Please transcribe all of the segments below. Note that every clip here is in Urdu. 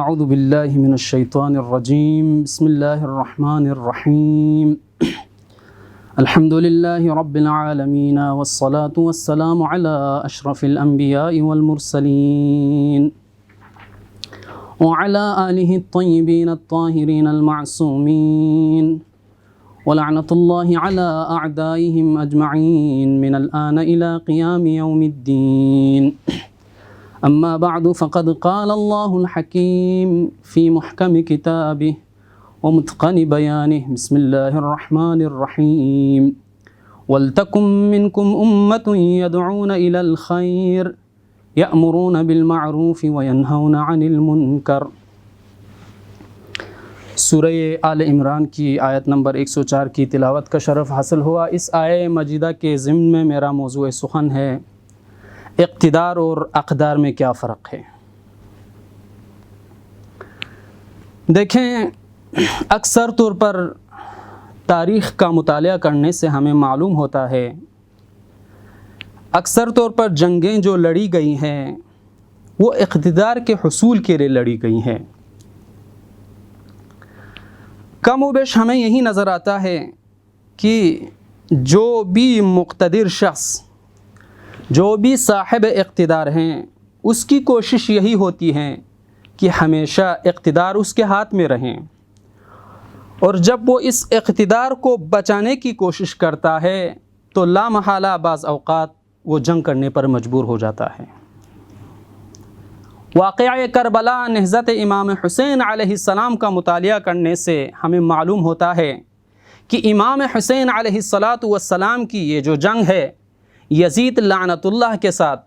اعوذ باللہ من الشیطان الرجیم بسم اللہ الرحمن الرحیم الحمد للہ رب العالمین والصلاة والسلام علی اشرف الانبیاء والمرسلین وعلى آلہ الطیبین الطاہرین المعصومین ولعنۃ اللہ علی اعدائهم اجمعین من الآن الى قیام یوم الدین اما بعد فقد قال اللہ الحکیم فی محکم کتابہ ومتقن بیانہ بسم اللہ الرحمن الرحیم وَلْتَكُن مِّنكُمْ أُمَّةٌ يَدْعُونَ إِلَى الْخَيْرِ يَأْمُرُونَ بِالْمَعْرُوفِ وَيَنْهَوْنَ عَنِ الْمُنكَرِ۔ سورہ آل عمران کی آیت نمبر 104 کی تلاوت کا شرف حاصل ہوا۔ اس آیہ مجیدہ کے ضمن میں میرا موضوع سخن ہے اقتدار اور اقدار میں کیا فرق ہے۔ دیکھیں، اکثر طور پر تاریخ کا مطالعہ کرنے سے ہمیں معلوم ہوتا ہے، اکثر طور پر جنگیں جو لڑی گئی ہیں وہ اقتدار کے حصول کے لیے لڑی گئی ہیں۔ کم و بیش ہمیں یہی نظر آتا ہے کہ جو بھی مقتدر شخص، جو بھی صاحب اقتدار ہیں، اس کی کوشش یہی ہوتی ہے کہ ہمیشہ اقتدار اس کے ہاتھ میں رہیں، اور جب وہ اس اقتدار کو بچانے کی کوشش کرتا ہے تو لا محالہ بعض اوقات وہ جنگ کرنے پر مجبور ہو جاتا ہے۔ واقعہ کربلا نہضت امام حسین علیہ السلام کا مطالعہ کرنے سے ہمیں معلوم ہوتا ہے کہ امام حسین علیہ السلام کی یہ جو جنگ ہے یزید لعنت اللہ کے ساتھ،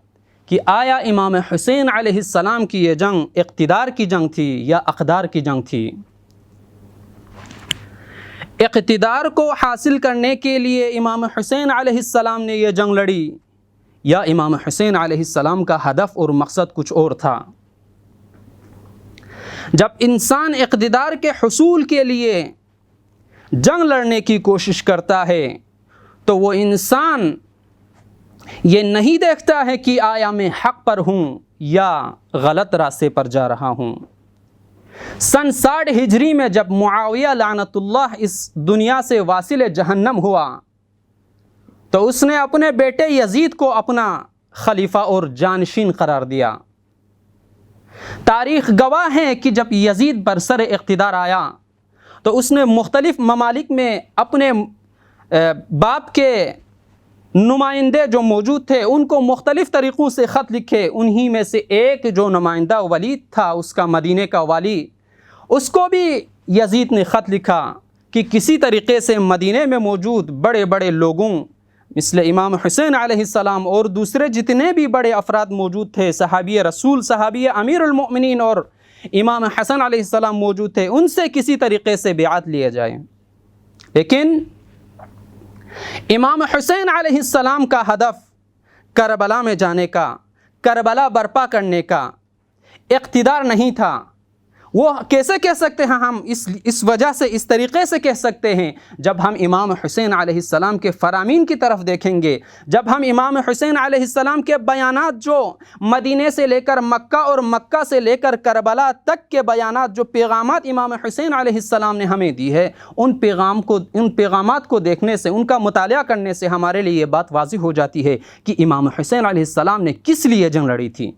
کہ آیا امام حسین علیہ السلام کی یہ جنگ اقتدار کی جنگ تھی یا اقدار کی جنگ تھی؟ اقتدار کو حاصل کرنے کے لیے امام حسین علیہ السلام نے یہ جنگ لڑی، یا امام حسین علیہ السلام کا ہدف اور مقصد کچھ اور تھا؟ جب انسان اقتدار کے حصول کے لیے جنگ لڑنے کی کوشش کرتا ہے تو وہ انسان یہ نہیں دیکھتا ہے کہ آیا میں حق پر ہوں یا غلط راستے پر جا رہا ہوں۔ سن 60 ہجری میں جب معاویہ لعنت اللہ اس دنیا سے واصل جہنم ہوا تو اس نے اپنے بیٹے یزید کو اپنا خلیفہ اور جانشین قرار دیا۔ تاریخ گواہ ہے کہ جب یزید برسر اقتدار آیا تو اس نے مختلف ممالک میں اپنے باپ کے نمائندے جو موجود تھے ان کو مختلف طریقوں سے خط لکھے۔ انہی میں سے ایک جو نمائندہ ولید تھا، اس کا مدینے کا والی، اس کو بھی یزید نے خط لکھا کہ کسی طریقے سے مدینے میں موجود بڑے بڑے لوگوں مثل امام حسین علیہ السلام اور دوسرے جتنے بھی بڑے افراد موجود تھے، صحابی رسول، صحابی امیر المؤمنین اور امام حسن علیہ السلام موجود تھے، ان سے کسی طریقے سے بیعت لیا جائے۔ لیکن امام حسین علیہ السلام کا ہدف کربلا میں جانے کا، کربلا برپا کرنے کا اقتدار نہیں تھا۔ وہ کیسے کہہ سکتے ہیں ہم اس وجہ سے اس طریقے سے کہہ سکتے ہیں، جب ہم امام حسین علیہ السلام کے فرامین کی طرف دیکھیں گے، جب ہم امام حسین علیہ السلام کے بیانات جو مدینے سے لے کر مکہ اور مکہ سے لے کر کربلا تک کے بیانات، جو پیغامات امام حسین علیہ السلام نے ہمیں دی ہے، ان پیغامات کو دیکھنے سے، ان کا مطالعہ کرنے سے ہمارے لیے یہ بات واضح ہو جاتی ہے کہ امام حسین علیہ السلام نے کس لیے جنگ لڑی تھی۔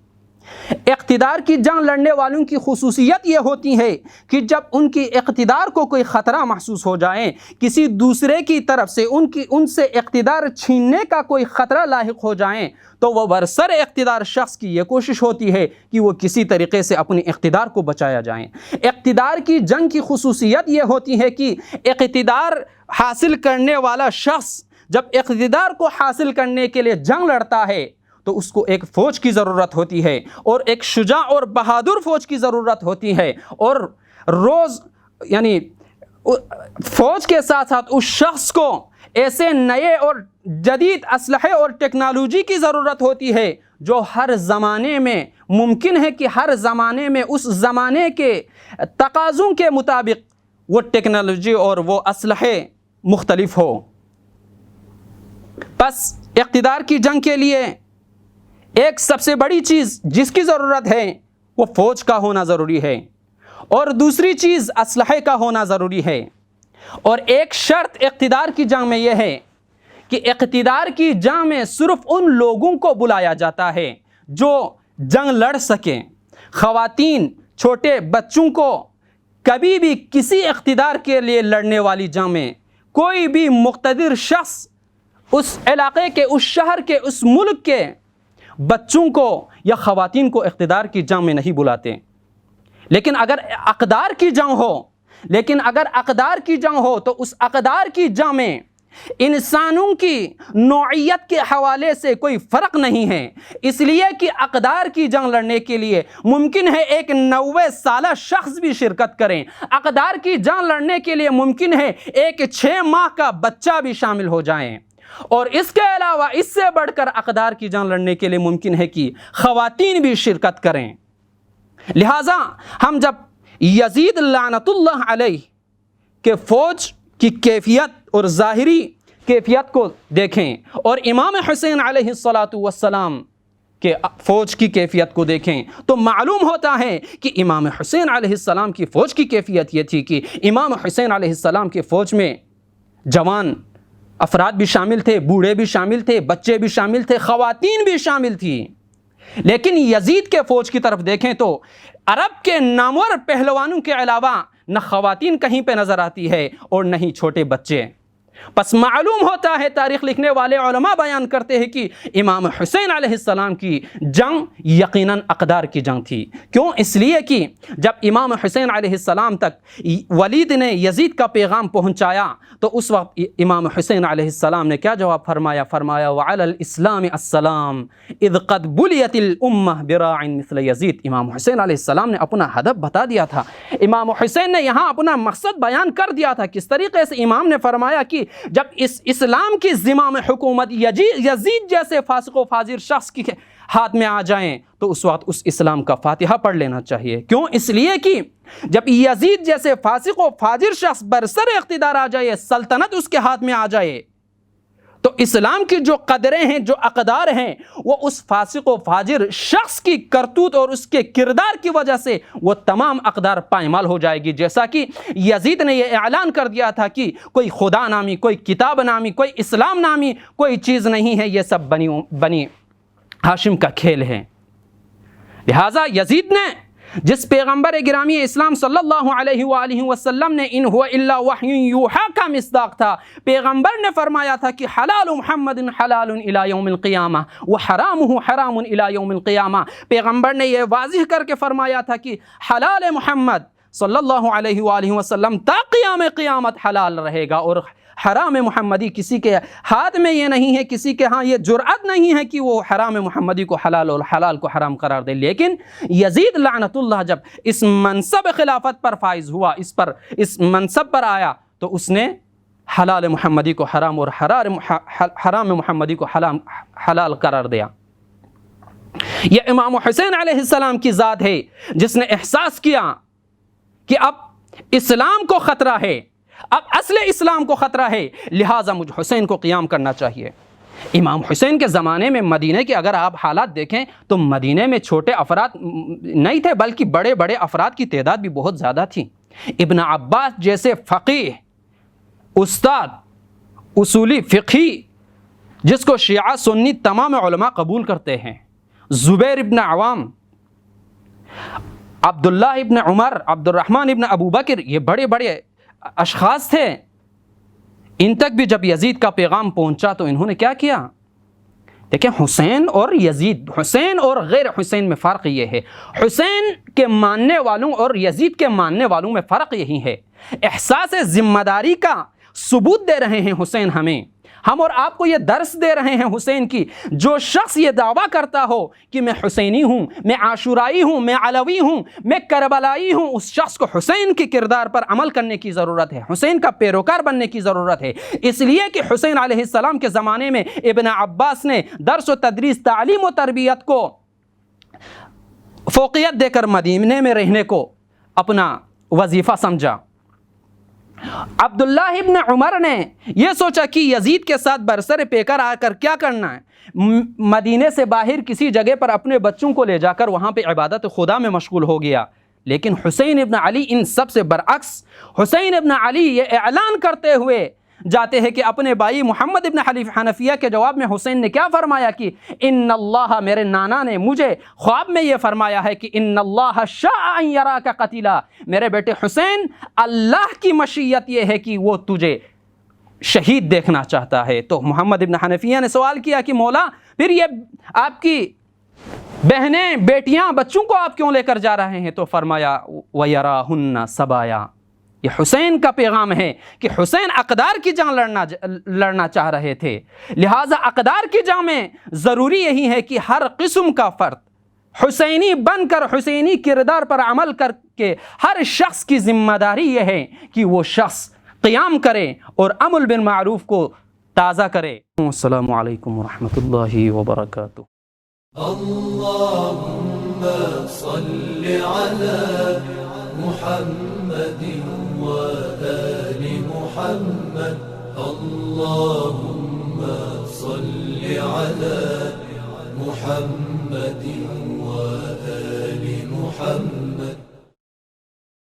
اقتدار کی جنگ لڑنے والوں کی خصوصیت یہ ہوتی ہے کہ جب ان کی اقتدار کو کوئی خطرہ محسوس ہو جائے، کسی دوسرے کی طرف سے ان سے اقتدار چھیننے کا کوئی خطرہ لاحق ہو جائیں تو وہ برسر اقتدار شخص کی یہ کوشش ہوتی ہے کہ وہ کسی طریقے سے اپنے اقتدار کو بچایا جائیں۔ اقتدار کی جنگ کی خصوصیت یہ ہوتی ہے کہ اقتدار حاصل کرنے والا شخص جب اقتدار کو حاصل کرنے کے لیے جنگ لڑتا ہے تو اس کو ایک فوج کی ضرورت ہوتی ہے، اور ایک شجاع اور بہادر فوج کی ضرورت ہوتی ہے، اور یعنی فوج کے ساتھ ساتھ اس شخص کو ایسے نئے اور جدید اسلحے اور ٹیکنالوجی کی ضرورت ہوتی ہے جو ہر زمانے میں ممکن ہے کہ ہر زمانے میں اس زمانے کے تقاضوں کے مطابق وہ ٹیکنالوجی اور وہ اسلحے مختلف ہو۔ بس اقتدار کی جنگ کے لیے ایک سب سے بڑی چیز جس کی ضرورت ہے وہ فوج کا ہونا ضروری ہے۔ اور دوسری چیز اسلحے کا ہونا ضروری ہے، اور ایک شرط اقتدار کی جنگ میں یہ ہے کہ اقتدار کی جنگ میں صرف ان لوگوں کو بلایا جاتا ہے جو جنگ لڑ سکیں۔ خواتین، چھوٹے بچوں کو کبھی بھی کسی اقتدار کے لیے لڑنے والی جنگ میں کوئی بھی مقتدر شخص اس علاقے کے، اس شہر کے، اس ملک کے بچوں کو یا خواتین کو اقتدار کی جنگ میں نہیں بلاتے۔ لیکن اگر اقدار کی جنگ ہو تو اس اقدار کی جنگ میں انسانوں کی نوعیت کے حوالے سے کوئی فرق نہیں ہے، اس لیے کہ اقدار کی جنگ لڑنے کے لیے ممکن ہے ایک 90 سالہ شخص بھی شرکت کریں، اقدار کی جنگ لڑنے کے لیے ممکن ہے ایک 6 ماہ کا بچہ بھی شامل ہو جائیں، اور اس کے علاوہ اس سے بڑھ کر اقدار کی جنگ لڑنے کے لیے ممکن ہے کہ خواتین بھی شرکت کریں۔ لہٰذا ہم جب یزید لعنت اللہ علیہ کے فوج کی کیفیت اور ظاہری کیفیت کو دیکھیں اور امام حسین علیہ السلام کے فوج کی کیفیت کو دیکھیں تو معلوم ہوتا ہے کہ امام حسین علیہ السلام کی فوج کی کیفیت یہ تھی کہ امام حسین علیہ السلام کی فوج میں جوان افراد بھی شامل تھے، بوڑھے بھی شامل تھے، بچے بھی شامل تھے، خواتین بھی شامل تھی۔ لیکن یزید کے فوج کی طرف دیکھیں تو عرب کے نامور پہلوانوں کے علاوہ نہ خواتین کہیں پہ نظر آتی ہے اور نہ ہی چھوٹے بچے۔ پس معلوم ہوتا ہے، تاریخ لکھنے والے علماء بیان کرتے ہیں کہ امام حسین علیہ السلام کی جنگ یقیناً اقدار کی جنگ تھی۔ کیوں؟ اس لیے کہ جب امام حسین علیہ السلام تک ولید نے یزید کا پیغام پہنچایا تو اس وقت امام حسین علیہ السلام نے کیا جواب فرمایا؟ وعلی الاسلام السلام اذ قد بلیت الامہ براع مثل یزید۔ امام حسین علیہ السلام نے اپنا ہدف بتا دیا تھا، امام حسین نے یہاں اپنا مقصد بیان کر دیا تھا۔ کس طریقے سے؟ امام نے فرمایا کہ جب اس اسلام کی زمام حکومت یزید جیسے فاسق و فاجر شخص کے ہاتھ میں آ جائیں تو اس وقت اس اسلام کا فاتحہ پڑھ لینا چاہیے۔ کیوں؟ اس لیے کہ جب یزید جیسے فاسق و فاجر شخص برسر اقتدار آ جائے، سلطنت اس کے ہاتھ میں آ جائے، تو اسلام کی جو قدریں ہیں، جو اقدار ہیں، وہ اس فاسق و فاجر شخص کی کرتوت اور اس کے کردار کی وجہ سے وہ تمام اقدار پائمال ہو جائے گی۔ جیسا کہ یزید نے یہ اعلان کر دیا تھا کہ کوئی خدا نامی، کوئی کتاب نامی، کوئی اسلام نامی کوئی چیز نہیں ہے، یہ سب بنی ہاشم کا کھیل ہے۔ لہٰذا یزید نے جس پیغمبر گرامی اسلام صلی اللہ علیہ وآلہ وسلم نے ان هو الا وحی یوحی کا مصداق تھا، پیغمبر نے فرمایا تھا کہ حلال محمد حلال الی یوم القیامہ وحرامہ حرام الی یوم القیامہ۔ پیغمبر نے یہ واضح کر کے فرمایا تھا کہ حلال محمد صلی اللہ علیہ وآلہ وسلم تا قیام قیامت حلال رہے گا، اور حرام محمدی کسی کے ہاتھ میں یہ نہیں ہے، کسی کے ہاں یہ جرأت نہیں ہے کہ وہ حرام محمدی کو حلال اور حلال کو حرام قرار دے۔ لیکن یزید لعنت اللہ جب اس منصب خلافت پر فائز ہوا، اس منصب پر آیا، تو اس نے حلال محمدی کو حرام اور حرام محمدی کو حلال قرار دیا۔ یہ امام حسین علیہ السلام کی ذات ہے جس نے احساس کیا کہ اب اسلام کو خطرہ ہے، اب اصل اسلام کو خطرہ ہے، لہٰذا مجھ حسین کو قیام کرنا چاہیے۔ امام حسین کے زمانے میں مدینے کے اگر آپ حالات دیکھیں تو مدینے میں چھوٹے افراد نہیں تھے، بلکہ بڑے بڑے افراد کی تعداد بھی بہت زیادہ تھی۔ ابن عباس جیسے فقیہ، استاد، اصولی فقہی، جس کو شیعہ سنی تمام علماء قبول کرتے ہیں، زبیر ابن عوام، عبداللہ ابن عمر، عبد الرحمن ابن ابو بکر، یہ بڑے بڑے اشخاص تھے۔ ان تک بھی جب یزید کا پیغام پہنچا تو انہوں نے کیا کیا؟ دیکھیں، حسین اور یزید، حسین اور غیر حسین میں فرق یہ ہے، حسین کے ماننے والوں اور یزید کے ماننے والوں میں فرق یہی ہے، احساس ذمہ داری کا ثبوت دے رہے ہیں حسین ہمیں، ہم اور آپ کو یہ درس دے رہے ہیں حسین کی۔ جو شخص یہ دعویٰ کرتا ہو کہ میں حسینی ہوں، میں عاشورائی ہوں، میں علوی ہوں، میں کربلائی ہوں، اس شخص کو حسین کے کردار پر عمل کرنے کی ضرورت ہے، حسین کا پیروکار بننے کی ضرورت ہے۔ اس لیے کہ حسین علیہ السلام کے زمانے میں ابن عباس نے درس و تدریس، تعلیم و تربیت کو فوقیت دے کر مدینے میں رہنے کو اپنا وظیفہ سمجھا۔ عبداللہ ابن عمر نے یہ سوچا کہ یزید کے ساتھ برسر پیکر آ کر کیا کرنا ہے، مدینے سے باہر کسی جگہ پر اپنے بچوں کو لے جا کر وہاں پہ عبادت خدا میں مشغول ہو گیا۔ لیکن حسین ابن علی ان سب سے برعکس، حسین ابن علی یہ اعلان کرتے ہوئے جاتے ہیں کہ اپنے بھائی محمد ابن حنفیہ کے جواب میں حسین نے کیا فرمایا کہ ان اللہ، میرے نانا نے مجھے خواب میں یہ فرمایا ہے کہ ان اللہ شاء ان یراک قتیلا، میرے بیٹے حسین اللہ کی مشیت یہ ہے کہ وہ تجھے شہید دیکھنا چاہتا ہے۔ تو محمد ابن حنفیہ نے سوال کیا کہ مولا پھر یہ آپ کی بہنیں، بیٹیاں، بچوں کو آپ کیوں لے کر جا رہے ہیں؟ تو فرمایا وَيَرَاهُنَّ سَبَايَا، یہ حسین کا پیغام ہے کہ حسین اقدار کی جنگ لڑنا چاہ رہے تھے، لہٰذا اقدار کی جنگ میں ضروری یہی ہے کہ ہر قسم کا فرد حسینی بن کر، حسینی کردار پر عمل کر کے ہر شخص کی ذمہ داری یہ ہے کہ وہ شخص قیام کرے اور امر بالمعروف کو تازہ کرے۔ السلام علیکم ورحمۃ اللہ وبرکاتہ۔ اللهم صل على محمد وآل محمد، اللهم صل على محمد وآل محمد۔